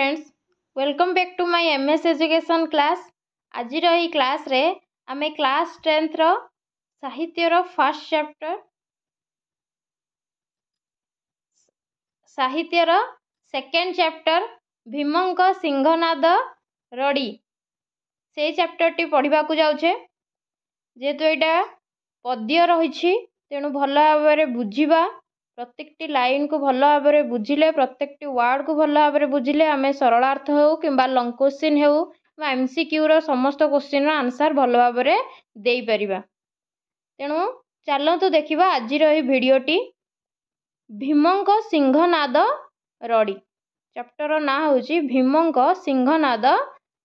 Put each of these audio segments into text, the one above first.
Friends, welcome back to my MS education class. आज रही class रे आमे क्लास 10th रो साहित्य रो फर्स्ट चैप्टर साहित्य रो सेकेंड चैप्टर भीमंक सिंहनाद रड़ी से चैप्टर टी पढ़ा जाऊे। जेहेतु यहाँ पद्य रही तेणु भल भाव बुझा प्रत्येकटी लाइन को भल भाव बुझिले प्रत्येकटी वार्ड को भल भाव बुझिले आम सरलार्थ हो कि लंग क्वेश्चन हो एमसीक्यू रो समस्त क्वेश्चन आंसर भल भाव दे परिबा। तेणु चलतु देखिबा आज भिडियोटी भीमंक सिंहनाद रड़ी। चैप्टर ना होची भीमंक सिंहनाद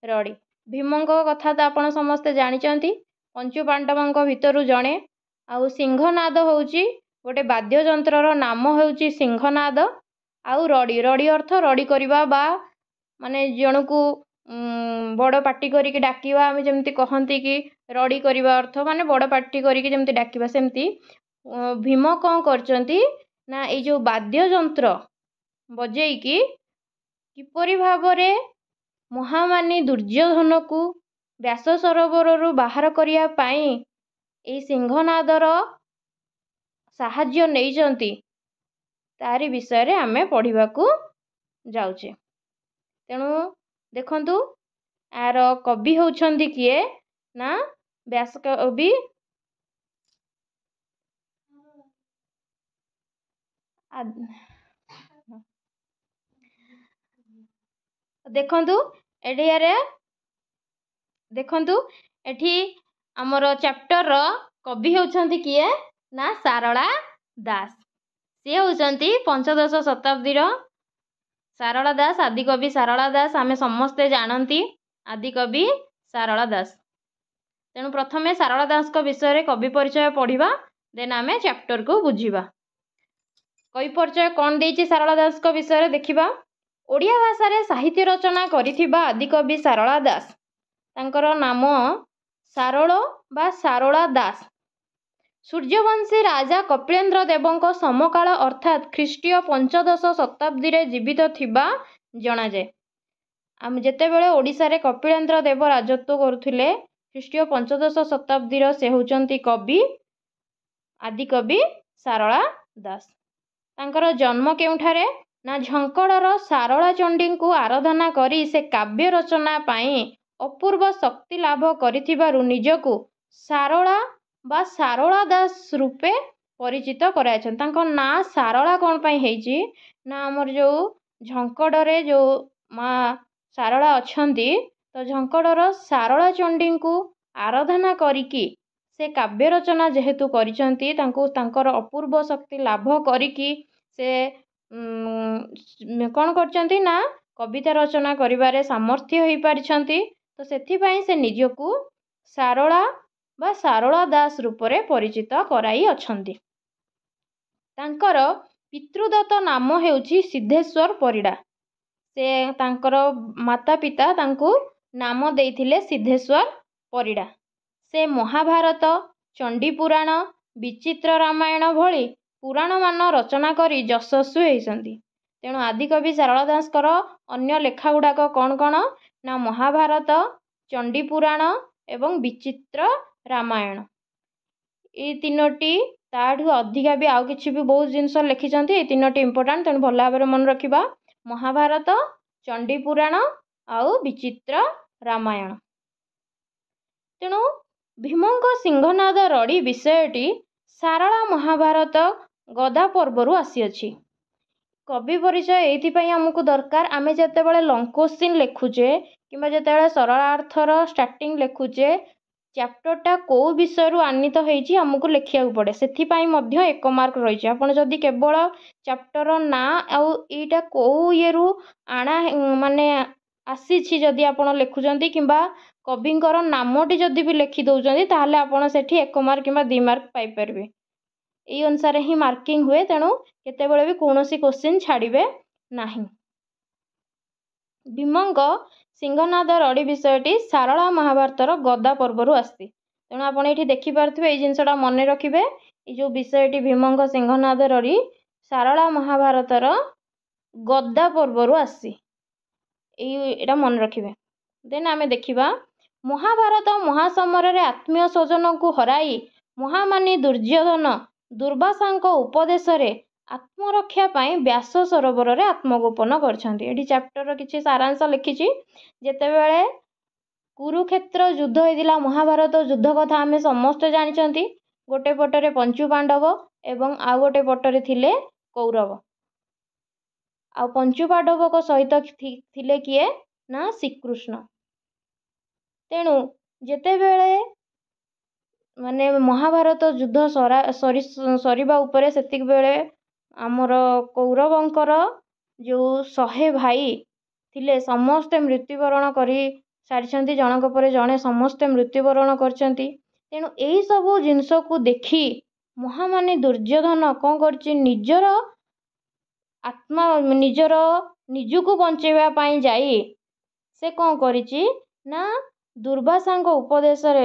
रड़ी। भीमंक कथा तो आपण समस्ते जानिचंती, पंचु पांडवों भितर जड़े। आउ सिंहनाद होची गोटे वाद्ययंत्र नाम होची सिंहनाद। आउ रड़ी रड़ी अर्थ रड़ी करवा बा माने जन को बड़ पार्टी करिक डाकिबा आमे जेमती कहंती कि रड़ी करवा अर्थ माने बड़ पार्टी करिक जेमती डाकिबा सेमती भीम कौन करचंती ना ए जो वाद्ययंत्र बजेइकी किपरि भावरे महामानी दुर्योधन को व्यास सरोवर बाहर करिया पाई ए सिंहनादर साहाय्य नैचंती तारी विषय आमे पढ़िबाकू जाउचे। तेणु देखंतु आर कवि होउछंती किए ना व्यास कवि देखंतु एडियारे देखंतु एठी हमर चैप्टर रो कवि होउछंती किए ना सारला दास। सी होउछंती पंचदश शताब्दी रो सारला दास आदिकवि सारला दास आमे समस्ते जानती आदिकवि सारला दास। तेणु प्रथमे सारला दास को विषय कवि परिचय पढ़िबा देन आमे चैप्टर को बुझिबा। कवि परिचय कौन देइछि सारला दास को विषय देखिबा। ओडिया भाषा रे साहित्य रचना करिथिबा आदिकवि सारला दास। तांकर नाम सारलो बा सारला दास। सूर्यवंशी राजा कपिलेन्द्र देवों समकाल अर्थात ख्रीष्टीय पंचदश शताब्दी रे जीवित थिबा जना जाए। आम जेतेबेले ओडिशा रे कपिलेन्द्र देव राजत्व करुथिले ख्रीष्टीय पंचदश शताब्दी रो से होचंती कवि आदिकवि सारला दास। तांकर जन्म केउठारे ना झंकड़र सारला चंडी को आराधना करी से काव्य रचना पाई अपूर्व शक्ति लाभ करिथिबारु निजको सारला बा सारला दास रूपे परिचित करायछन। तांको ना सारला कोन पई हेची ना हमर जो झंकड़रे जो माँ सारला अछंती तो झंकड़र सारला चंडी को आराधना करिकी से काव्य रचना जेहेतु करिसंती तांको तांकर अपूर्व शक्ति लाभ करिकी से कौन करचंती ना कविता रचना करिबारे सामर्थ्य होई पारिछंती। तो सेथि पई से निजको सारला बा सारला दास रूपरे परिचित कराई अछंती। तांकर पितृदत्त नाम हेउची सिद्धेश्वर परिडा। से तांकर माता पिता तांको नाम देइथिले सिद्धेश्वर परिडा। से महाभारत चंडी पुराण विचित्र रामायण भली पुराण मान रचना करी यशस्वी होइसंती। तेणु आदिकवि सारला दासकर अन्य लेखा गुड़ाक कौन कौन ना महाभारत चंडी पुराण एवं विचित्र रामायण ये तीनोटी ताठू अधिका भी आउ किछि भी बहुत जिनस लिखिछंती। ये तीनोटी इंपोर्टेंट तेणु भल भाव मन रखिबा महाभारत चंडी पुराण आउ विचित्र रामायण। तेणु भीमंक सिंहनाद रड़ी विषयटी सारला महाभारत गदा पर्वरु आसीअछि। कवि परिचय एइथिपई हमकु दरकार आमे जेतेबेले लंग क्वेश्चन लिखुचे किंबा जेतेबेले सरलार्थर स्टार्टिंग लिखुचे चैप्टरटा को विषय आनीत होइछि हमकु लिखिया पड़े सेथिपई मध्य 1 मार्क रहिछि। आपण जदि केवल चैप्टर ना आउ एटा को येरु आना माने आसीछि जदि आपण लिखुचंती किंबा कविंकर नामटी जदि भी लिखि दउचंती ताहाले आपण सेठी 1 मार्क किंबा 2 मार्क पाई परबे। एई अनुसार ही मार्किंग हुए। तेणु केतेबेले भी कोनोसी क्वेश्चन छाड़िबे नाही। भीमंक सिंहनाद रड़ी विषयटी सारला महाभारतर गदा पर्वरु आसी। तेणु आपण एठी देखि पारथिबे एई जिंसटा मन रखिबे ए जो विषयटी भीमंक सिंहनाद रड़ी सारला महाभारतर गदा पर्वरु आसी। ଏଇଟା ମନେ ରଖିବେ। ଦେନ୍ ଆମେ ଦେଖିବା ମହାଭାରତ ମହାସମରରେ ଆତ୍ମୀୟ ସ୍ୱଜନଙ୍କୁ ହରାଇ ମହାମାନି ଦୁର୍ଯ୍ୟୋଧନ ଦୁର୍ବାସାଙ୍କ ଉପଦେଶରେ ଆତ୍ମରକ୍ଷା ପାଇଁ ବ୍ୟାସ ସରୋବରରେ ଆତ୍ମଗୋପନ କରିଛନ୍ତି। ଏଠି ଚାପ୍ଟରର କିଛି ସାରାଂଶ ଲେଖିଛି। ଯେତେବେଳେ କୁରୁକ୍ଷେତ୍ର ଯୁଦ୍ଧ ହେଇଥିଲା, ମହାଭାରତ ଯୁଦ୍ଧ କଥା ଆମେ ସମସ୍ତେ ଜାଣିଛନ୍ତି। ଗୋଟେ ପଟରେ ପଞ୍ଚୁ ପାଣ୍ଡବ ଏବଂ ଆଉ ଗୋଟେ ପଟରେ ଥିଲେ କୌରବ। ଆଉ ପଞ୍ଚୁ ପାଣ୍ଡବଙ୍କ ସହିତ ଥିଲେ କିଏ ନା ଶ୍ରୀକୃଷ୍ଣ। ତେଣୁ ଯେତେବେଳେ ମାନେ ମହାଭାରତ ଯୁଦ୍ଧ ସରିବା ଉପରେ, ସେତିକିବେଳେ ଆମର କୌରବଙ୍କର ଯେଉଁ 100 ଭାଇ ଥିଲେ ସମସ୍ତେ ମୃତ୍ୟୁବରଣ କରି ସାରିଛନ୍ତି। ଜଣଙ୍କ ପରେ ଜଣେ ସମସ୍ତେ ମୃତ୍ୟୁବରଣ କରିଛନ୍ତି। ତେଣୁ ଏହିସବୁ ଜିନିଷକୁ ଦେଖି ମହାମାନି ଦୁର୍ଯ୍ୟୋଧନ କ'ଣ କରିଛି, ନିଜକୁ ବଞ୍ଚେଇବା ପାଇଁ ଯାଇ ସେ କ'ଣ କରିଛି ନା ଦୁର୍ବାସାଙ୍କ ଉପଦେଶରେ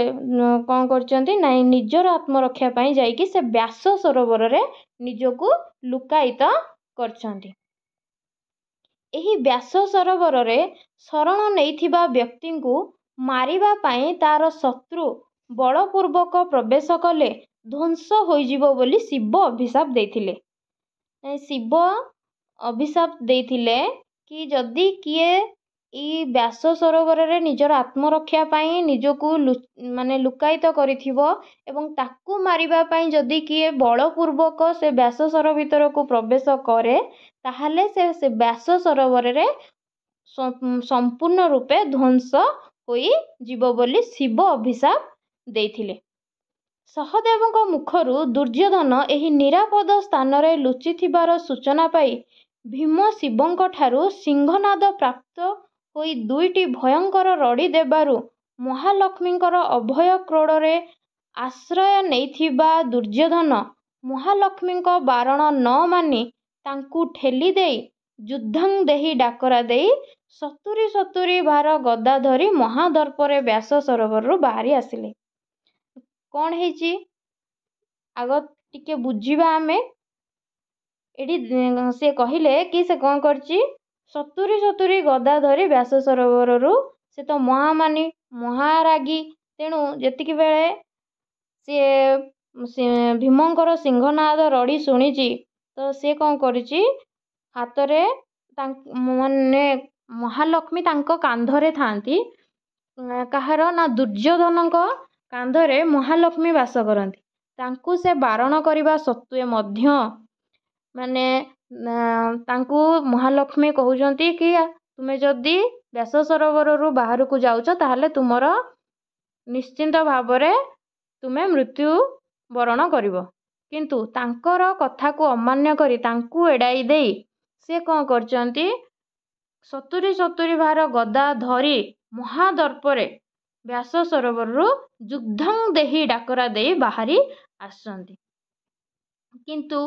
କ'ଣ କରିଛନ୍ତି, ନାଇଁ ନିଜର ଆତ୍ମରକ୍ଷା ପାଇଁ ଯାଇକି ସେ ବ୍ୟାସ ସରୋବରରେ ନିଜକୁ ଲୁକାୟିତ କରିଛନ୍ତି। ଏହି ବ୍ୟାସ ସରୋବରରେ ଶରଣ ନେଇଥିବା ବ୍ୟକ୍ତିଙ୍କୁ ମାରିବା ପାଇଁ ତାର ଶତ୍ରୁ ବଳପୂର୍ବକ ପ୍ରବେଶ କଲେ ଧ୍ୱଂସ ହୋଇଯିବ ବୋଲି ଶିବ ଅଭିଶାପ ଦେଇଥିଲେ। ଶିବ ଅଭିଶାପ ଦେଇଥିଲେ କି ଯଦି କିଏ ଏଇ ବ୍ୟାସ ସରୋବରରେ ନିଜର ଆତ୍ମରକ୍ଷା ପାଇଁ ନିଜକୁ ଲୁକାୟିତ କରିଥିବ ଏବଂ ତାକୁ ମାରିବା ପାଇଁ ଯଦି କିଏ ବଳପୂର୍ବକ ସେ ବ୍ୟାସ ସରୋବର ଭିତରକୁ ପ୍ରବେଶ କରେ, ତାହେଲେ ସେ ବ୍ୟାସ ସରୋବରରେ ସମ୍ପୂର୍ଣ୍ଣ ରୂପେ ଧ୍ୱଂସ ହୋଇଯିବ ବୋଲି ଶିବ ଅଭିଶାପ ଦେଇଥିଲେ। ସହଦେବଙ୍କ ମୁଖରୁ ଦୁର୍ଯ୍ୟୋଧନ ଏହି ନିରାପଦ ସ୍ଥାନରେ ଲୁଚିଥିବାର ସୂଚନା ପାଇ ଭୀମ ଶିବଙ୍କ ଠାରୁ ସିଂହନାଦ ପ୍ରାପ୍ତ ହୋଇ 2ଟି ଭୟଙ୍କର ରଡ଼ି ଦେବାରୁ ମହାଲକ୍ଷ୍ମୀଙ୍କର ଅଭୟ କ୍ରୋଡ଼ରେ ଆଶ୍ରୟ ନେଇଥିବା ଦୁର୍ଯ୍ୟୋଧନ ମହାଲକ୍ଷ୍ମୀଙ୍କ ବାରଣ ନ ମାନି ତାଙ୍କୁ ଠେଲି ଦେଇ ଯୁଦ୍ଧଂ ଦେହି ଡାକରା ଦେଇ 70 ଭାର ଗଦା ଧରି ମହାଦର୍ପରେ ବ୍ୟାସ ସରୋବରରୁ ବାହାରି ଆସିଲେ। କ'ଣ ହେଇଛି ଆଗ ଟିକେ ବୁଝିବା ଆମେ। ଏଠି ସେ କହିଲେ କି ସେ କ'ଣ କରିଛି, 70 ଗଦା ଧରି ବ୍ୟାସ ସରୋବରରୁ, ସେ ତ ମହାମାନି ମହାରାଗୀ। ତେଣୁ ଯେତିକି ବେଳେ ସିଏ ଭୀମଙ୍କର ସିଂହନାଦ ରଡ଼ି ଶୁଣିଛି, ତ ସେ କ'ଣ କରିଛି, ହାତରେ ମହାଲକ୍ଷ୍ମୀ ତାଙ୍କ କାନ୍ଧରେ ଥାନ୍ତି। କାହାର ନା ଦୁର୍ଯ୍ୟୋଧନଙ୍କ କାନ୍ଧରେ ମହାଲକ୍ଷ୍ମୀ ବାସ କରନ୍ତି। ତାଙ୍କୁ ସେ ବାରଣ କରିବା ସତ୍ତ୍ୱେ ମଧ୍ୟ ତାଙ୍କୁ ମହାଲକ୍ଷ୍ମୀ କହୁଛନ୍ତି କି ତୁମେ ଯଦି ବ୍ୟାସ ସରୋବରରୁ ବାହାରକୁ ଯାଉଛ ତାହେଲେ ତୁମର ନିଶ୍ଚିନ୍ତ ଭାବରେ ତୁମେ ମୃତ୍ୟୁ ବରଣ କରିବ। କିନ୍ତୁ ତାଙ୍କର କଥାକୁ ଅମାନ୍ୟ କରି ତାଙ୍କୁ ଏଡ଼ାଇ ଦେଇ ସେ କ'ଣ କରିଛନ୍ତି, 70 ଭାର ଗଦା ଧରି ମହାଦର୍ପରେ ବ୍ୟାସ ସରୋବରରୁ ଯୁଦ୍ଧଂ ଦେହି ଡାକରା ଦେଇ ବାହାରି ଆସିଛନ୍ତି। କିନ୍ତୁ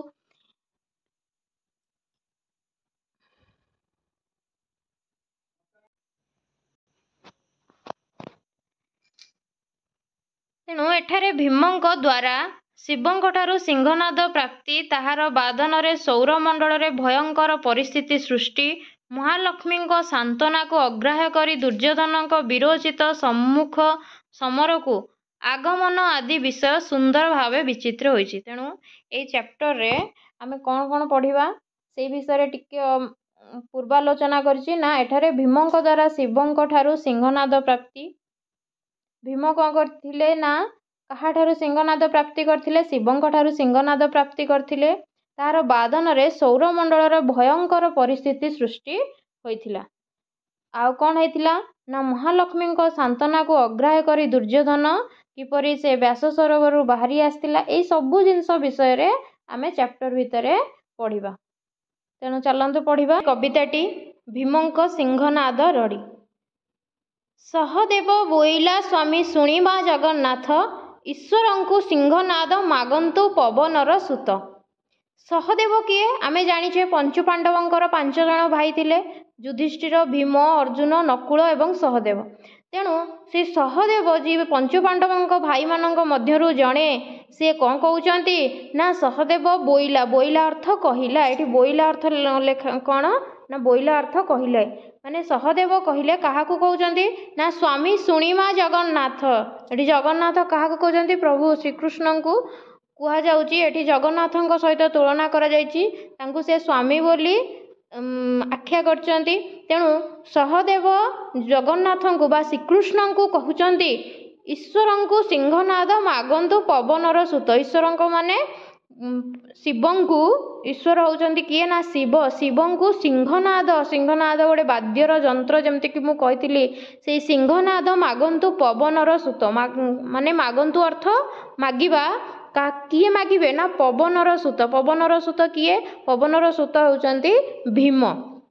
ତେଣୁ ଏଠାରେ ଭୀମଙ୍କ ଦ୍ୱାରା ଶିବଙ୍କଠାରୁ ସିଂହନାଦ ପ୍ରାପ୍ତି, ତାହାର ବାଦନରେ ସୌରମଣ୍ଡଳରେ ଭୟଙ୍କର ପରିସ୍ଥିତି ସୃଷ୍ଟି, ମହାଲକ୍ଷ୍ମୀଙ୍କ ସାନ୍ତ୍ୱନାକୁ ଅଗ୍ରାହ୍ୟ କରି ଦୁର୍ଯ୍ୟୋଧନଙ୍କ ବିରୋଚିତ ସମ୍ମୁଖ ସମରକୁ ଆଗମନ ଆଦି ବିଷୟ ସୁନ୍ଦର ଭାବେ ବିଚିତ୍ର ହୋଇଛି। ତେଣୁ ଏଇ ଚ୍ୟାପ୍ଟରରେ ଆମେ କ'ଣ ପଢ଼ିବା ସେଇ ବିଷୟରେ ଟିକେ ପୂର୍ବାଲୋଚନା କରିଛି। ନା ଏଠାରେ ଭୀମଙ୍କ ଦ୍ୱାରା ଶିବଙ୍କ ଠାରୁ ସିଂହନାଦ ପ୍ରାପ୍ତି। ଭୀମ କ'ଣ କରିଥିଲେ ନା କାହାଠାରୁ ସିଂହନାଦ ପ୍ରାପ୍ତି କରିଥିଲେ, ଶିବଙ୍କ ଠାରୁ ସିଂହନାଦ ପ୍ରାପ୍ତି କରିଥିଲେ। ତାହାର ବାଦନରେ ସୌରମଣ୍ଡଳର ଭୟଙ୍କର ପରିସ୍ଥିତି ସୃଷ୍ଟି ହୋଇଥିଲା। ଆଉ କ'ଣ ହେଇଥିଲା ନା ମହାଲକ୍ଷ୍ମୀଙ୍କ ସାନ୍ତ୍ୱନାକୁ ଅଗ୍ରାହ୍ୟ କରି ଦୁର୍ଯ୍ୟୋଧନ କିପରି ସେ ବ୍ୟାସ ସରୋବରରୁ ବାହାରି ଆସିଥିଲା, ଏଇ ସବୁ ଜିନିଷ ବିଷୟରେ ଆମେ ଚ୍ୟାପ୍ଟର ଭିତରେ ପଢ଼ିବା। ତେଣୁ ଚାଲନ୍ତୁ ପଢ଼ିବା କବିତାଟି ଭୀମଙ୍କ ସିଂହନାଦ ରଡ଼ି। ସହଦେବ ବୋଇଲା ସ୍ୱାମୀ ଶୁଣିବା ଜଗନ୍ନାଥ, ଈଶ୍ୱରଙ୍କୁ ସିଂହନାଦ ମାଗନ୍ତୁ ପବନର ସୁତ। ସହଦେବ କିଏ? ଆମେ ଜାଣିଛେ ପଞ୍ଚୁ ପାଣ୍ଡବଙ୍କର 5 ଜଣ ଭାଇ ଥିଲେ, ଯୁଧିଷ୍ଠିର, ଭୀମ, ଅର୍ଜୁନ, ନକୁଳ ଏବଂ ସହଦେବ। ତେଣୁ ସେ ସହଦେବ ଯିଏ ପଞ୍ଚୁ ପାଣ୍ଡବଙ୍କ ଭାଇମାନଙ୍କ ମଧ୍ୟରୁ ଜଣେ, ସିଏ କ'ଣ କହୁଛନ୍ତି ନା ସହଦେବ ବୋଇଲା। ବୋଇଲା ଅର୍ଥ କହିଲା। ଏଠି ବୋଇଲା ଅର୍ଥ କ'ଣ ନା ବୋଇଲା ଅର୍ଥ କହିଲେ। माने सहदेव कहले काहाकू कहउचंती ना स्वामी सुणीमा जगन्नाथ। एठी जगन्नाथ काहाकू कहउचंती प्रभु श्रीकृष्ण को कुहा जाउची। एठी जगन्नाथଙ୍କ सहित तुलना करा जायची, तांकू से स्वामी बोली आख्या करचंती। तेणु सहदेव जगन्नाथଙ୍କୁ बा श्रीकृष्णଙ୍କୁ कहउचंती ईश्वरଙ୍କୁ सिंहनाद मागंतु पवनर सुत। ईश्वरଙ୍କ माने शिवंकु, ईश्वर होउचंती किए ना शिव। शिवंकु सिंहनाद, सिंहनाद गोटे वाद्यर जंत्र जेमती कि मु कहितली, से सिंहनाद मागंतु पवनर सुत। माने मागंतु अर्थ मागिबा, किए मागिबे ना पवनर सुत। पवनर सुत किए? पवनर सुत होउचंती भीम।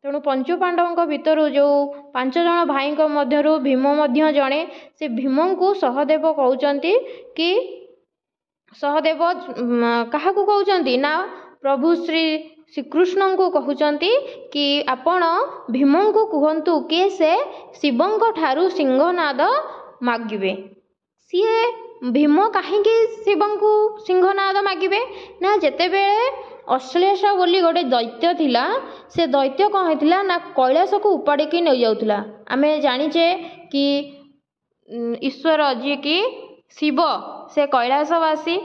तेणु पंचु पांडवों भितर जो 5 जण भाई मध्यरु भीम मध्य जणे। से भीम को सहदेव कहउचंती कि सहदेव काहाकू कहउचंती ना प्रभु श्रीकृष्ण को कहउचंती कि आपण भीम को कहंतु कि से शिवंक ठारू सिंहनाद मागिबे। सीए भीम कहीं शिवं को सिंहनाद मागिबे ना जेतेबेले अश्लेष बोली गोटे दैत्य थिला, से दैत्य कौन होता ना कैलाश को उपाड़ी नहीं जाऊला। आमे जानिचे कि ईश्वर जी की शिव से कैलाशवासी,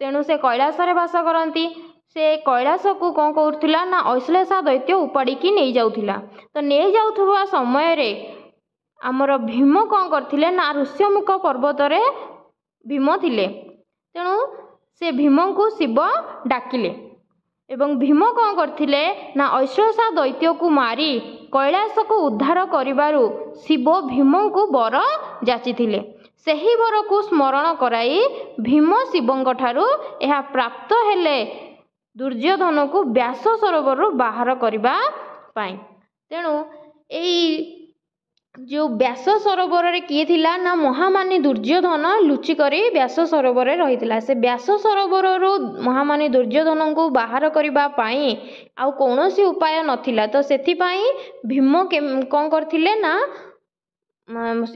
तेणु से कैलाश रे वास करती। से कैलाश को कौन करूला ना अश्लेषा दैत्य उपाड़ी नहीं जाऊला। तो नहीं जाऊथुवा समय रे आमर भीम कौन करथिले ना ऋष्यमुख पर्वत रे भीम थिले। तेणु से भीम को शिव डाकिले एवं भीम कौन करथिले ना अश्लेषा दैत्य को मारी कैलाश को उद्धार करिबारु शिव भीम को वर जाचिथिले। सही वर को स्मरण कराई भीम शिवंक ठारू यह प्राप्त हेले दुर्योधन को व्यास सरोवर बाहर करबा पाई। तेणु एई जो व्यास सरोवर रे किए थिला ना महामानी दुर्योधन लुचि करी व्यास सरोवर रे रहिथिला। से व्यास सरोवर रो महामानी दुर्योधन को बाहर करबा पाई आउ कौनसी उपाय नथिला। तो सेथि पाई भीम कौन करथिले ना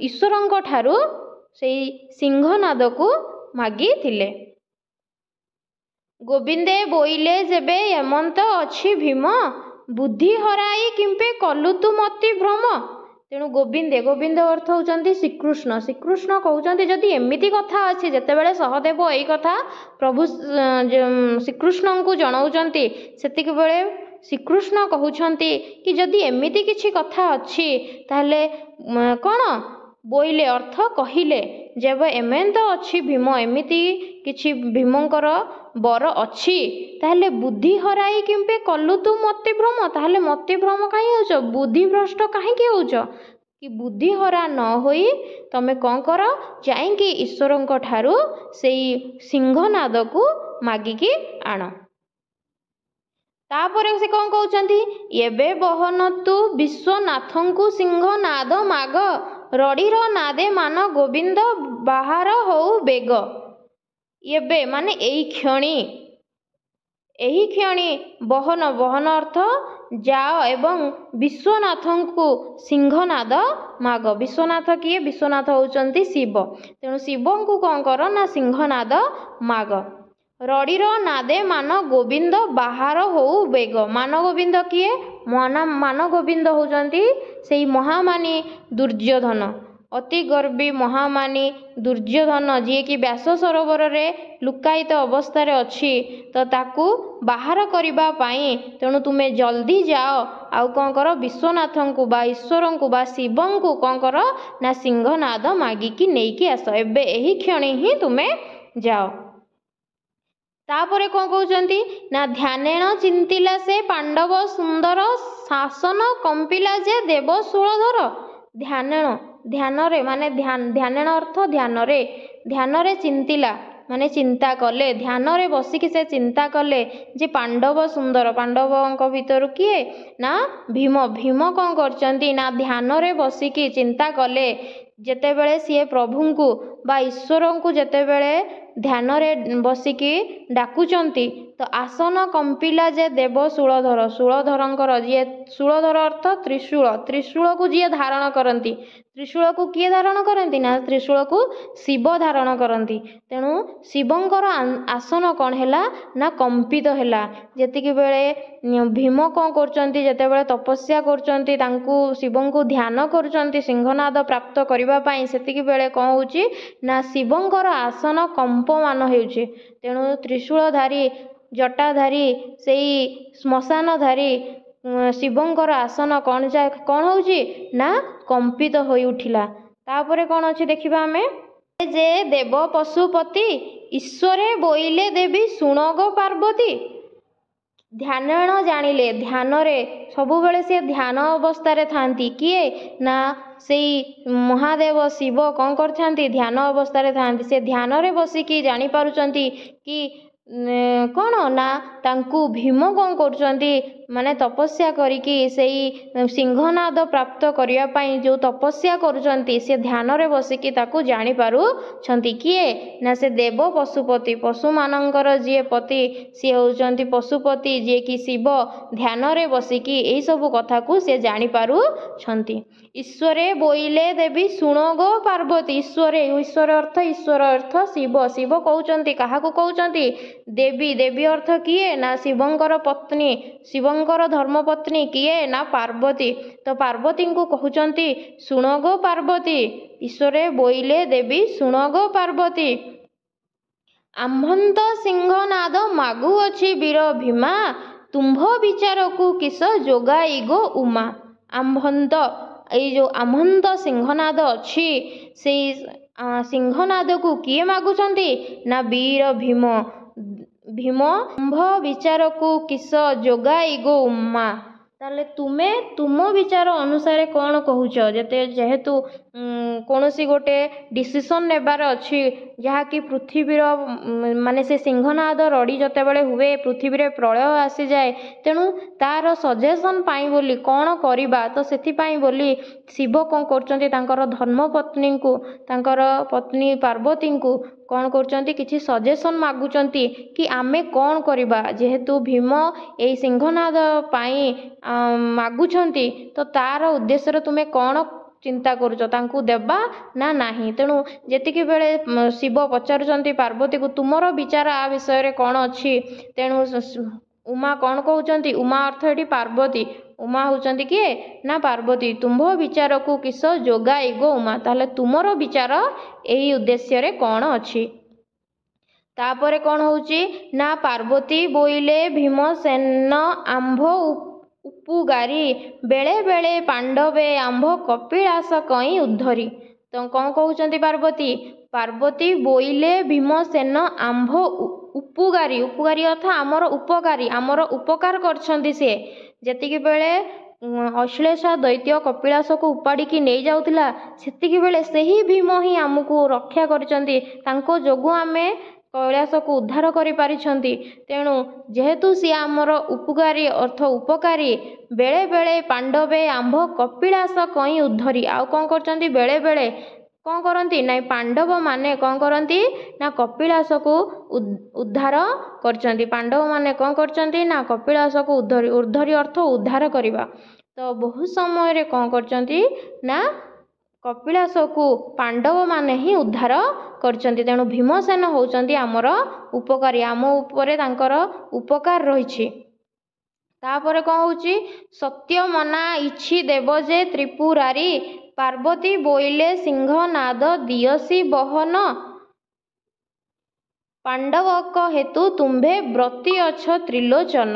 ईश्वरंक ठारू सेई सिंहनाद को मागी थिले। गोविंदे बोइले जेबे एमंत अछि भीम, बुद्धि हराई किंपे कलु तु मति भ्रम। तेणु गोविंदे, गोविंद अर्थ होउचंती श्रीकृष्ण। श्रीकृष्ण कहउचंती जदि एमिति कथा अछि, जेतेबेले सहदेव एई कथा प्रभु श्रीकृष्ण को जणाउचंती, सेतिक बेले श्रीकृष्ण कहउचंती कि जदि एमिति किछि कथा अछि ताहले कोन बोइले अर्थ कहिले जेबे एमेंत अछि भीम, एमिति किछि भीमंकर बर अछि, ताहले बुद्धि हराई किंपे कलु तु मति भ्रम। ताहले मति भ्रम काहे होउछ, बुद्धि भ्रष्ट काहे होउछ कि बुद्धि हरा न होई तमे कौन कर जाइंकी ईश्वरंक ठारू सेई सिंहनाद को मागिकी आण। तापर से कौन कहउचंती एबे बहनतु विश्वनाथंकु सिंहनाद माग, रड़ीर नादे मान गोविंद बाहर होउ बेग। एबे माने एई क्षणी बहन, बहन अर्थ जाओ एवं विश्वनाथंकु सिंहनाद माग। विश्वनाथ किए? विश्वनाथ होउचंती शिव। तेणु शिवं को कौन कर ना सिंहनाद माग। रड़ीर नादे मान गोविंद बाहर होउ बेग। मान गोविंद किए? मान गोविंद होउचंती सेई महामानी दुर्योधन, अति गर्वी महामानी दुर्योधन, जी कि व्यास सरोवर रे लुकायित अवस्था रे अछि। तो ताकू बाहर करिबा पाई तेणु तुमे जल्दी जाओ आउ कौन कर विश्वनाथं को बा ईश्वरं को बा शिवं को कौन कर ना सिंहनाद मागिकी नेइकी आस। एबे एही क्षणी ही तुमे जाओ। तापरे कौन कहउचंती ना ध्यानेन चिंतिला से पांडव सुंदर, शासन कंपिला जे देव सूलधर। ध्यानेन, ध्यान रे माने ध्यानेन अर्थ ध्यान रे चिंतिला माने चिंता कले, ध्यान रे बसिकी से चिंता कले जे पांडव सुंदर। पांडवों भितर किए ना भीम। भीम कौन करचंती ना ध्यान रे बसिकी चिंता कले जेतेबेले सीए प्रभु को बा ईश्वर को जेतेबेले ध्यान रे बसिकी डाकुचंती ତ ଆସନ କମ୍ପିଲା ଯେ ଦେବ ଶୂଳଧର, ଶୂଳଧରଙ୍କର ଯିଏ, ଶୂଳଧର ଅର୍ଥ ତ୍ରିଶୂଳ, ତ୍ରିଶୂଳକୁ ଯିଏ ଧାରଣ କରନ୍ତି, ତ୍ରିଶୂଳକୁ କିଏ ଧାରଣ କରନ୍ତି ନା ତ୍ରିଶୂଳକୁ ଶିବ ଧାରଣ କରନ୍ତି। ତେଣୁ ଶିବଙ୍କର ଆସନ କ'ଣ ହେଲା ନା କମ୍ପିତ ହେଲା। ଯେତିକି ବେଳେ ଭୀମ କ'ଣ କରୁଛନ୍ତି, ଯେତେବେଳେ ତପସ୍ୟା କରୁଛନ୍ତି, ତାଙ୍କୁ ଶିବଙ୍କୁ ଧ୍ୟାନ କରୁଛନ୍ତି ସିଂହନାଦ ପ୍ରାପ୍ତ କରିବା ପାଇଁ, ସେତିକି ବେଳେ କ'ଣ ହେଉଛି ନା ଶିବଙ୍କର ଆସନ କମ୍ପମାନ ହେଉଛି। ତେଣୁ ତ୍ରିଶୂଳଧାରୀ, ଜଟାଧାରୀ, ସେଇ ଶ୍ମଶାନଧାରୀ ଶିବଙ୍କର ଆସନ କ'ଣ ହେଉଛି ନା କମ୍ପିତ ହୋଇ ଉଠିଲା। ତାପରେ କ'ଣ ଅଛି ଦେଖିବା ଆମେ, ଯେ ଦେବ ପଶୁପତି ଈଶ୍ୱରେ ବୋଇଲେ ଦେବୀ ଶୁଣଗ ପାର୍ବତୀ। ଧ୍ୟାନେଣ ଜାଣିଲେ, ଧ୍ୟାନରେ ସବୁବେଳେ ସେ ଧ୍ୟାନ ଅବସ୍ଥାରେ ଥାନ୍ତି। କିଏ ନା ସେଇ ମହାଦେବ ଶିବ କ'ଣ କରିଥାନ୍ତି, ଧ୍ୟାନ ଅବସ୍ଥାରେ ଥାନ୍ତି। ସେ ଧ୍ୟାନରେ ବସିକି ଜାଣିପାରୁଛନ୍ତି କି କ'ଣ ନା ତାଙ୍କୁ ଭୀମ କ'ଣ କରୁଛନ୍ତି, ମାନେ ତପସ୍ୟା କରିକି ସେଇ ସିଂହନାଦ ପ୍ରାପ୍ତ କରିବା ପାଇଁ ଯେଉଁ ତପସ୍ୟା କରୁଛନ୍ତି, ସେ ଧ୍ୟାନରେ ବସିକି ତାକୁ ଜାଣିପାରୁଛନ୍ତି। କିଏ ନା ସେ ଦେବ ପଶୁପତି, ପଶୁମାନଙ୍କର ଯିଏ ପତି ସିଏ ହେଉଛନ୍ତି ପଶୁପତି, ଯିଏକି ଶିବ ଧ୍ୟାନରେ ବସିକି ଏହିସବୁ କଥାକୁ ସେ ଜାଣିପାରୁଛନ୍ତି। ଈଶ୍ୱରେ ବୋଇଲେ ଦେବୀ ଶୁଣଗ ପାର୍ବତୀ। ଈଶ୍ୱର ଅର୍ଥ ଶିବ। ଶିବ କହୁଛନ୍ତି, କାହାକୁ କହୁଛନ୍ତି, ଦେବୀ। ଦେବୀ ଅର୍ଥ କିଏ ନା ଶିବଙ୍କର ପତ୍ନୀ, ଶିବଙ୍କର ଧର୍ମପତ୍ନୀ କିଏ ନା ପାର୍ବତୀ। ତ ପାର୍ବତୀଙ୍କୁ କହୁଛନ୍ତି ଶୁଣଗ ପାର୍ବତୀ। ଈଶ୍ୱରେ ବୋଇଲେ ଦେବୀ ଶୁଣଗ ପାର୍ବତୀ। ଆମ୍ଭନ୍ତ ସିଂହନାଦ ମାଗୁଅଛି ବୀର ଭୀମା, ତୁମ୍ଭ ବିଚାରକୁ କିସ ଯୋଗାଇଗୋ ଉମା। ଆମ୍ଭନ୍ତ, ଏଇ ଯେଉଁ ଆମ୍ଭନ୍ତ ସିଂହନାଦ ଅଛି, ସେଇ ସିଂହନାଦକୁ କିଏ ମାଗୁଛନ୍ତି ନା ବୀର ଭୀମ। ଭୀମ ତୁମ୍ଭ ବିଚାରକୁ କିସ ଯୋଗାଇଗୋ ଉମା। ତାହେଲେ ତୁମେ ତୁମ ବିଚାର ଅନୁସାରେ କ'ଣ କହୁଛ। ଯେହେତୁ କୌଣସି ଗୋଟେ ଡିସିସନ୍ ନେବାର ଅଛି, ଯାହାକି ପୃଥିବୀର ମାନେ ସେ ସିଂହନାଦ ରଡ଼ି ଯେତେବେଳେ ହୁଏ ପୃଥିବୀରେ ପ୍ରଳୟ ଆସିଯାଏ, ତେଣୁ ତାର ସଜେସନ୍ ପାଇଁ ବୋଲି କ'ଣ କରିବା, ତ ସେଥିପାଇଁ ବୋଲି ଶିବ କ'ଣ କରୁଛନ୍ତି, ତାଙ୍କର ଧର୍ମପତ୍ନୀଙ୍କୁ, ତାଙ୍କର ପତ୍ନୀ ପାର୍ବତୀଙ୍କୁ କ'ଣ କରୁଛନ୍ତି, କିଛି ସଜେସନ୍ ମାଗୁଛନ୍ତି କି ଆମେ କ'ଣ କରିବା। ଯେହେତୁ ଭୀମ ଏଇ ସିଂହନାଦ ପାଇଁ ମାଗୁଛନ୍ତି, ତ ତାର ଉଦ୍ଦେଶ୍ୟରେ ତୁମେ କ'ଣ ଚିନ୍ତା କରୁଛ, ତାଙ୍କୁ ଦେବା ନା ନାହିଁ। ତେଣୁ ଯେତିକି ବେଳେ ଶିବ ପଚାରୁଛନ୍ତି ପାର୍ବତୀକୁ ତୁମର ବିଚାର ଆ ବିଷୟରେ କ'ଣ ଅଛି, ତେଣୁ ଉମା କ'ଣ କହୁଛନ୍ତି, ଉମା ଅର୍ଥ ଏଠି ପାର୍ବତୀ। ଉମା ହେଉଛନ୍ତି କିଏ ନା ପାର୍ବତୀ। ତୁମ୍ଭ ବିଚାରକୁ କିସ ଯୋଗାଇଗୋ ଉମା। ତାହେଲେ ତୁମର ବିଚାର ଏହି ଉଦ୍ଦେଶ୍ୟରେ କ'ଣ ଅଛି। ତାପରେ କ'ଣ ହେଉଛି ନା ପାର୍ବତୀ ବୋଇଲେ ଭୀମସେନ ଆମ୍ଭ ଉପୁଗାରି, ବେଳେ ବେଳେ ପାଣ୍ଡବେ ଆମ୍ଭ କପିଳାସ କଇଁ ଉଦ୍ଧରି। ତ କ'ଣ କହୁଛନ୍ତି ପାର୍ବତୀ, ପାର୍ବତୀ ବୋଇଲେ ଭୀମସେନ ଆମ୍ଭ ଉପୁଗାରି, ଉପୁଗାରି ଅର୍ଥ ଆମର ଉପକାରୀ, ଆମର ଉପକାର କରିଛନ୍ତି ସିଏ। ଯେତିକି ବେଳେ ଅଶ୍ଳେଷା ଦୈତ୍ୟ କପିଳାସକୁ ଉପାଡ଼ିକି ନେଇଯାଉଥିଲା, ସେତିକି ବେଳେ ସେହି ଭୀମ ହିଁ ଆମକୁ ରକ୍ଷା କରିଛନ୍ତି। ତାଙ୍କ ଯୋଗୁଁ ଆମେ କୈଳାସକୁ ଉଦ୍ଧାର କରିପାରିଛନ୍ତି। ତେଣୁ ଯେହେତୁ ସିଏ ଆମର ଉପକାରୀ ଅର୍ଥ ଉପକାରୀ, ବେଳେ ବେଳେ ପାଣ୍ଡବେ ଆମ୍ଭ କପିଳାସ କଇଁ ଉଦ୍ଧରି। ଆଉ କ'ଣ କରୁଛନ୍ତି, ବେଳେ ବେଳେ କ'ଣ କରନ୍ତି ନାଇଁ ପାଣ୍ଡବମାନେ କ'ଣ କରନ୍ତି ନା କପିଳାସକୁ ଉଦ୍ଧାର କରିଛନ୍ତି। ପାଣ୍ଡବମାନେ କ'ଣ କରିଛନ୍ତି ନା କପିଳାସକୁ ଉଦ୍ଧରି ଅର୍ଥ ଉଦ୍ଧାର କରିବା। ତ ବହୁ ସମୟରେ କ'ଣ କରିଛନ୍ତି ନା କପିଳାସକୁ ପାଣ୍ଡବମାନେ ହିଁ ଉଦ୍ଧାର କରିଛନ୍ତି। ତେଣୁ ଭୀମସେନ ହେଉଛନ୍ତି ଆମର ଉପକାରୀ, ଆମ ଉପରେ ତାଙ୍କର ଉପକାର ରହିଛି। ତାପରେ କ'ଣ ହେଉଛି, ସତ୍ୟମନା ଇଛି ଦେବ ଯେ ତ୍ରିପୁରାରୀ, ପାର୍ବତୀ ବୋଇଲେ ସିଂହନାଦ ଦିୟସି ବହନ, ପାଣ୍ଡବକ ହେତୁ ତୁମ୍ଭେ ବ୍ରତୀ ଅଛ ତ୍ରିଲୋଚନ।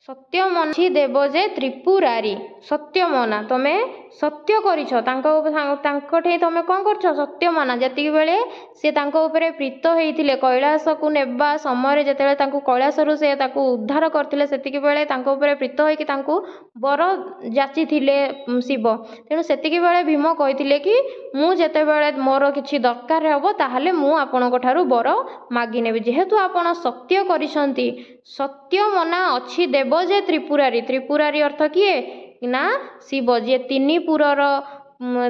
ସତ୍ୟମନା ଦେବ ଯେ ତ୍ରିପୁରାରୀ, ସତ୍ୟମନା ତମେ ସତ୍ୟ କରିଛ, ତାଙ୍କଠି ତମେ କ'ଣ କରୁଛ, ସତ୍ୟମନା। ଯେତିକି ବେଳେ ସେ ତାଙ୍କ ଉପରେ ପ୍ରୀତ ହେଇଥିଲେ କୈଳାସକୁ ନେବା ସମୟରେ, ଯେତେବେଳେ ତାଙ୍କୁ କୈଳାସରୁ ସେ ତାକୁ ଉଦ୍ଧାର କରିଥିଲେ, ସେତିକି ବେଳେ ତାଙ୍କ ଉପରେ ପ୍ରୀତ ହେଇକି ତାଙ୍କୁ ବର ଯାଚିଥିଲେ ଶିବ। ତେଣୁ ସେତିକି ବେଳେ ଭୀମ କହିଥିଲେ କି ମୁଁ ଯେତେବେଳେ ମୋର କିଛି ଦରକାର ହେବ ତାହେଲେ ମୁଁ ଆପଣଙ୍କ ଠାରୁ ବର ମାଗିନେବି। ଯେହେତୁ ଆପଣ ସତ୍ୟ କରିଛନ୍ତି, ସତ୍ୟମନା ଅଛି ଦେବ ଯେ ତ୍ରିପୁରାରୀ। ତ୍ରିପୁରାରୀ ଅର୍ଥ କିଏ ନା ଶିବ, ଯିଏ ତିନିପୁରର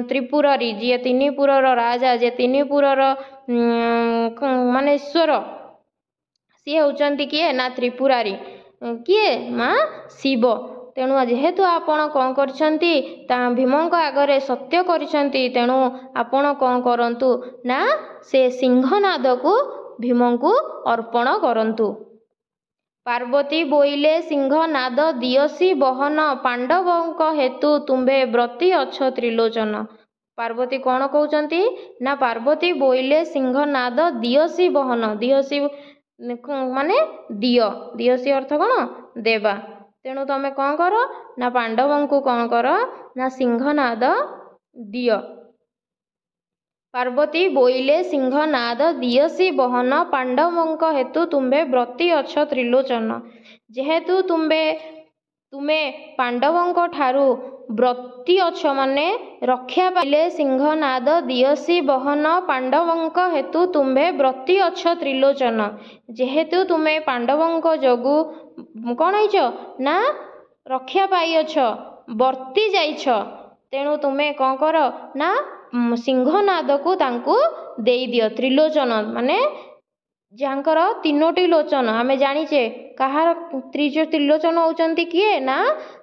ତ୍ରିପୁରାରୀ, ଯିଏ ତିନିପୁରର ରାଜା, ଯିଏ ତିନିପୁରର ମାନେ ଈଶ୍ୱର, सी होउचंती किए ना त्रिपुरारी किए माँ शिव। तेणु जेहेतु आपण कौन करछंती भीमंक आगरे सत्य करछंती तेणु आपण कौन करंतु ना से सिंहनाद को भीमंकु अर्पण करंतु। पार्वती बोइले सिंहनाद दियसी बहन पांडवंक हेतु तुम्भे व्रती अछ त्रिलोचन। पार्वती कौन कहउचंती ना पार्वती बोइले सिंहनाद दियसी बहन दियसी माने दिय दियसी अर्थ कौन देवा। तेणु तमे कौन कर ना पांडवंकु कौन कर ना सिंहनाद दिय। पार्वती बोइले सिंहनाद दियसी बहन पांडवंक हेतु तुम्भे व्रती अछ त्रिलोचन। जेहेतु तुमे पांडवंक ठारू व्रती अछ माने रक्षा पाइले सिंहनाद दियसी बहन पांडवंक हेतु तुम्भे व्रती अछ त्रिलोचन। जेहेतु तुमे पांडवंक जोगु कौन होइछ ना रक्षा पाई अछ वर्ती जाइछ तेणु तुमे कौन कर ना सिंहनाद को तांकु देई दियो। त्रिलोचन माने जहाँकर तीनोटी लोचन आमे जानिचे कहार त्रिलोचन होउचंती किए ना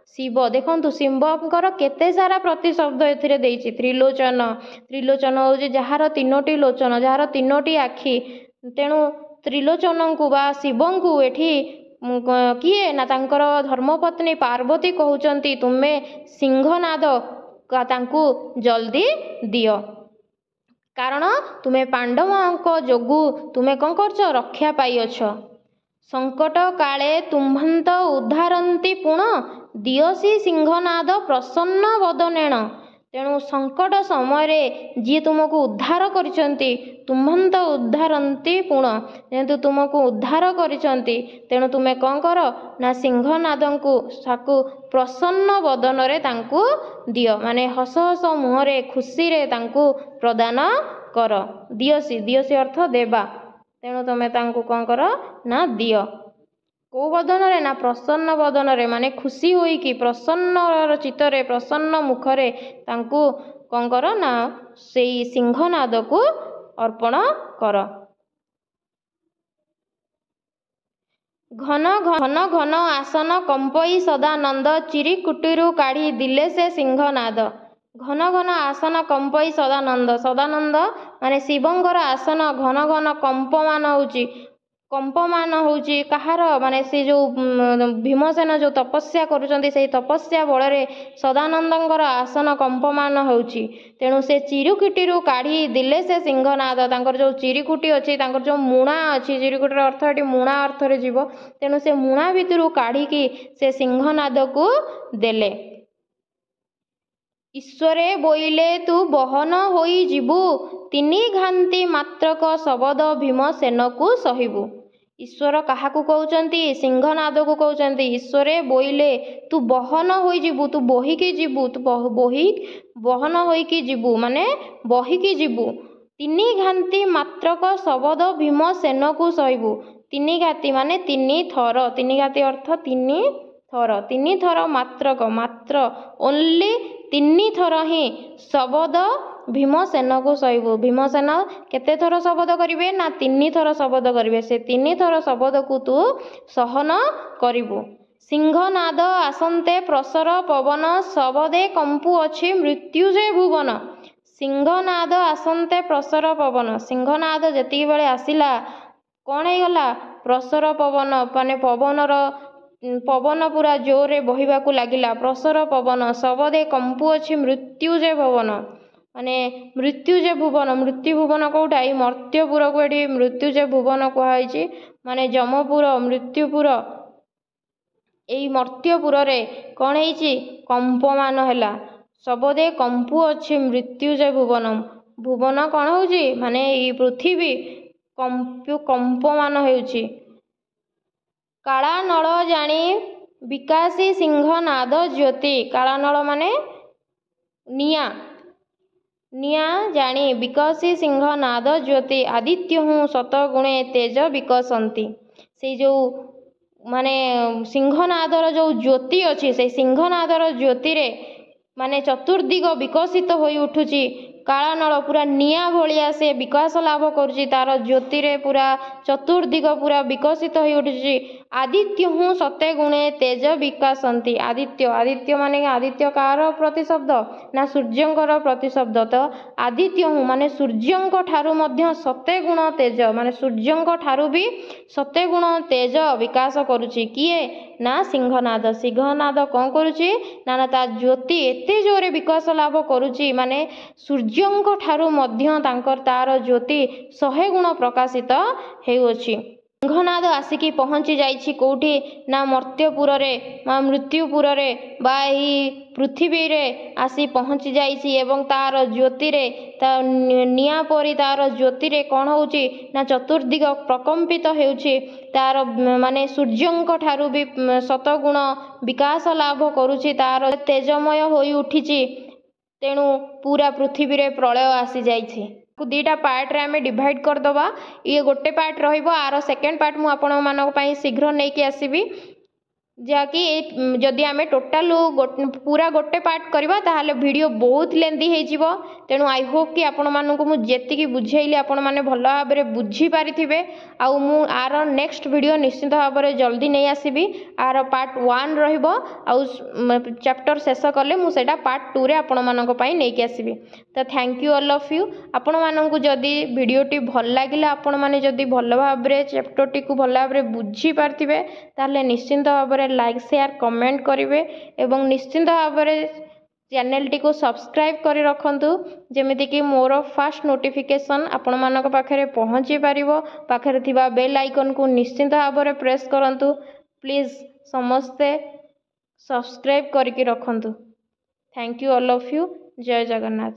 शिव। देखंतु शिवंकर केते सारा प्रतिशब्द एथिरे देइछि त्रिलोचन। त्रिलोचन होउछि जहार तीनोटी लोचन जहार तीनोटी आखि। तेणु त्रिलोचन को बा शिवं को एठी किए ना तांकर धर्मपत्नी पार्वती कहउचंती तुमे सिंहनाद तांकु जल्दी दियो कारण तुमे पांडवंक जोगु तुमे कौन करछ रक्षा पाई अछ। संकट काले तुम्भंत उद्धारंती पुण दियसी सिंहनाद प्रसन्न वदनेण। तेणु संकट समय जी तुमको उद्धार करिसंती तुम्भंत उद्धारंती पुण जेहेतु तुमको उद्धार करिसंती तेणु तुमे कौन कर ना सिंहनादंकु साकु प्रसन्न वदन रे तांकु दियो माने हस हस मुहरे खुशी रे तांकु प्रदान कर। दियसी दियसी अर्थ देवा। तेणु तुमे तांकु कौन कर ना दियो को वदन रे ना प्रसन्न वदन रे माने खुशी होई कि प्रसन्न चित्तरे प्रसन्न मुखरे तांकु कौन कर ना सेई सिंहनाद को अर्पण कर। घन घन घन आसन कंपई सदानंद चिरिकुटिरु काढ़ी दिले से सिंहनाद। घन घन आसन कंपई सदानंद सदानंद माने शिवंकर आसन घन घन कंपमान होउची कहार माने से जो भीमसेन जो तपस्या करुचंती से तपस्या बଳରେ सदानंदंकर आसन कंपमान होउची। तेणु से चिरुकुटिरु काढ़ी दिले से सिंहनाद तांकर जो चिरिकुटी अछि तांकर जो मुणा अछि चिरिकुटीर अर्थ एटी मुणा अर्थ रे जीव तेणु से मुणा भितरु काढ़ी की से सिंहनाद को देले। ईश्वरे बोइले तू बहन होई जीवु तिनी घांती मात्रक शबद भीमसेन को सहिबु। ईश्वर काहाकू कहउचंती सिंहनाद को कहउचंती ईश्वरे बोइले तू बहन होई जीवु तू बोहिकी जीवु तू बहन होइकी जीवु माने बहिकी जीवु। तिनी घांती मात्रक शबद भीमसेन को सहिबु। तिनी घाती माने तिनी थर तिनी घाती अर्थ तिनी थर मात्रक मात्र ओनली तिनी थर ही शबद भीमसेन को सहिबु। भीमसेन केते थर शबद करिवे ना तिनी थर शबद करिवे से तिनी थर शबद को तू सहन करिबु। सिंहनाद आसन्ते प्रसर पवन शबदे कंपु अछि मृत्युजे भुवन। सिंहनाद आसन्ते प्रसर पवन सिंहनाद जेतिकी बेले आसिला कौन हो गला प्रसर पवन माने पवन पूरा जोरे बहिबाकू लागिला प्रसर पवन शबदे कंपु अछि मृत्युजे भुवन माने मृत्युजे भुवन मृत्यु भुवन कोउटा ई मर्त्यपुर को एठी मृत्युजे भुवन कहैछि माने जमपुर मृत्युपुर एई मर्त्यपुर रे कौन होइछि कंपमान हैला शबदे कंपु अछि मृत्युजे भुवन भुवन कौन होउछि माने ई पृथ्वी कंपमान होउछि। कालानल जानी विकासी सिंहनाद ज्योति कालानल माने निया निया जानी विकसी सिंहनाद ज्योति आदित्य हूँ शतगुणे तेज विकसंती। से जो माने सिंहनादर जो ज्योति अच्छी से सिंहनादर ज्योति रे माने चतुर्दिग विकसित होई उठुची कालानल पूरा निया भलिया से विकास लाभ करुच्ची तार ज्योति रे पूरा चतुर्दिग पूरा विकसित हो उठुची आदित्य हूँ सते गुणे तेज विकासंती आदित्य आदित्य माने आदित्य कार प्रतिशब्द ना सूर्यंकर प्रतिशब्द तो आदित्य हूँ माने सूर्यंक ठारू मध्य सते गुण तेज माने सूर्यंक ठारू भी सते गुण तेज विकास करुच्ची किए ना सिंहनाद सिंहनाद कौन करुच्ची ना ता ज्योति एते जोरे विकास लाभ करुच्ची माने सूर्यंक ठारू मध्य तांकर तार ज्योति 100 गुण प्रकाशित हेउछि सिंहनाद आसिकी पहुँची जाइछि कोठी ना मर्त्यपुर रे मा मृत्युपुर रे बा एही पृथ्वी रे आसी पहुँची जाइछि एवं तार ज्योति रे ता निया परी तार ज्योति रे कोन होउछि ना चतुर्दिग प्रकंपित हेउछि तार माने सूर्यंक ठारू भी 100 गुण विकास लाभ करुछि तार तेजमय होई उठिछि तेणु पूरा पृथ्वी रे प्रलय आसी जाइछि दुईटा पार्ट रे आमे डिवाइड करदबा ये गोटे पार्ट रहिबो आर सेकेंड पार्ट मु आपण मानक पई शीघ्र नै कि आसीबी जहाँकि जदि आमे टोटाल पूरा गोटे पार्ट करवा ताहले वीडियो बहुत लेंदी हो तेणु आई होप कि आपण मानक मु जेतिकी बुझेइली आपण माने भल भाव में बुझी पारिथिबे आउ मु आर नेक्स्ट वीडियो निश्चित भाव में जल्दी नहीं आसीबी आर पार्ट 1 रहिबो आउ चैप्टर शेष कले मु सेटा पार्ट 2 रे आपण मानक पई नै कि आसीबी तो thank you all of you आपण मानक जदि वीडियोटी भल लागिला आपण माने जदि भल भाव में चैप्टरटी को भल भाव में बुझी पारिथिबे ताहले निश्चित भाव में लाइक शेयर कमेंट करेंगे एवं निश्चित भाव में चैनल टी को सब्सक्राइब कर रखंतु जेमिति कि मोर फास्ट नोटिफिकेशन आपण मानक पाखरे पहुँची पारिबो पाखरे थिबा बेल आइकन को निश्चित भाव में प्रेस करंतु प्लीज समस्ते सब्सक्राइब करके रखंतु thank you all of you जय जगन्नाथ।